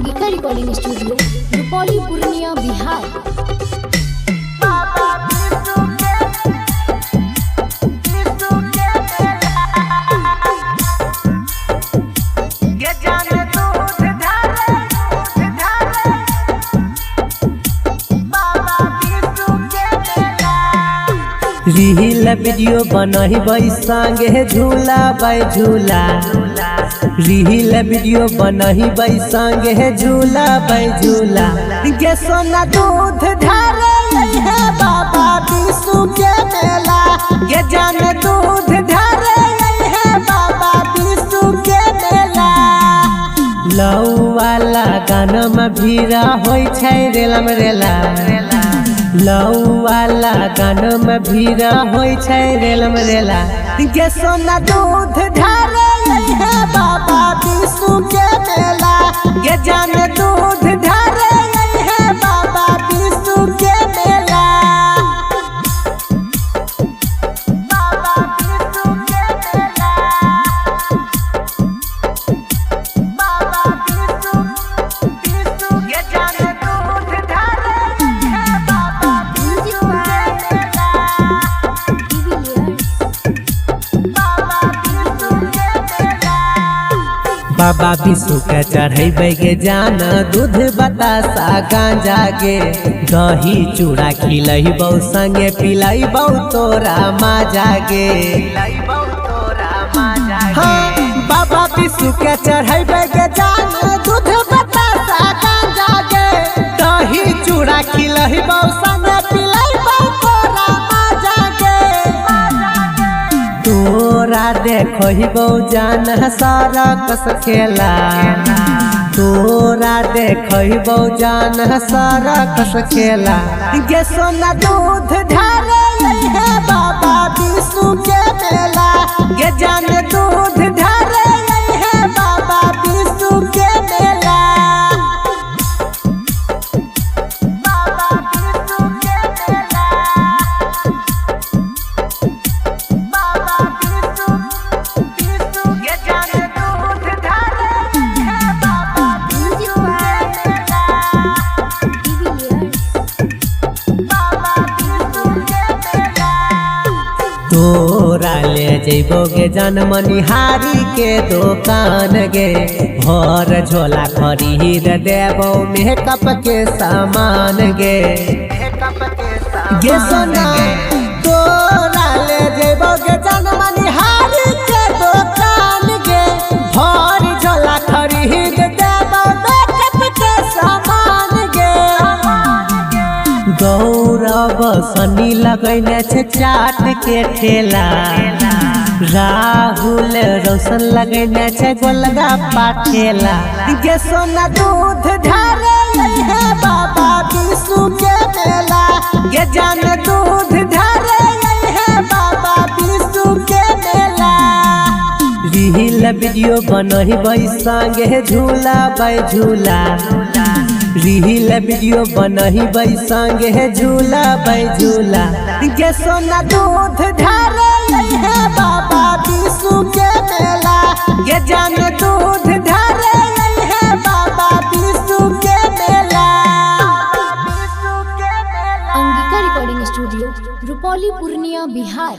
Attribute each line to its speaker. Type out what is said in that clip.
Speaker 1: Angika recording studio Rupauli Purnia Bihar.
Speaker 2: Reel video बनही संगे झूला बाई झूला, रील वीडियो बनही संगे झूला बाई झूला। गे सोना दूध ढारे है बाबा विष्णु के मेला, गे जान दूध ढारे है बाबा विष्णु के मेला। लौ वाला गाना में भीड़ा होई छै रेलम रेला, लौ वाला गाना में भीड़ा होई छै रेलम रेला। गे सोना दूध ढारे है बाबा विष्णु के मेला, गे जान दूध ढारे है बाबा विष्णु के मेला। बाबा विष्णु के मेला, बाबा विष्णु गे जान दूध ढारे है बाबा विष्णु के मेला, बाबा विष्णु के चढ़ेबे गे जान दूध बतासा गांजा गे। दही चूड़ा खिलैबौ संगे पिलैबौ तोरा माजा गे। हाँ, बाबा विष्णु के चढ़ेबे गे जान दूध बतासा गांजा गे। दही चूड़ा खिलैबौ संगे पिलैबौ तोरा माजा गे। तोरा देखो जान सारा कस खेला, तोरा देखो जान सारा कस खेला। गे सोना दूध ढारे है बाबा विष्णु के मेला, गे जान दूध ढारे है बाबा विष्णु के मेला। बाबा विष्णु के मेला, बाबा विष्णु गे जान दूध ढारे है बाबा विष्णु के मेला, बाबा विष्णु के मेला। तोरा ले जइबो गे जान मनिहारी के दुकान गे। भर झोला खरीद देबो मेकअप के सामान गे। गे सोना तोरा ले जइबो गे जान मनिहारी के दुकान गे। भर झोला खरीद देबो मेकअप के सामान गे। गौरव सनी लगैने छै चाट के ठेला, राहुल रोशन लगैने छै गोलगप्पा ठेला। गे सोना दूध ढारे है बाबा विष्णु के मेला, गे जान दूध ढारे है बाबा विष्णु के मेला। रील वीडियो बनही संगे झूला बाई झूला, रील वीडियो बनही संगे झूला बाई झूला। गे सोना दूध ढारे है बाबा विष्णु के मेला, गे जान दूध ढारे है बाबा विष्णु के मेला।
Speaker 1: Angika recording studio Rupauli Purnia Bihar.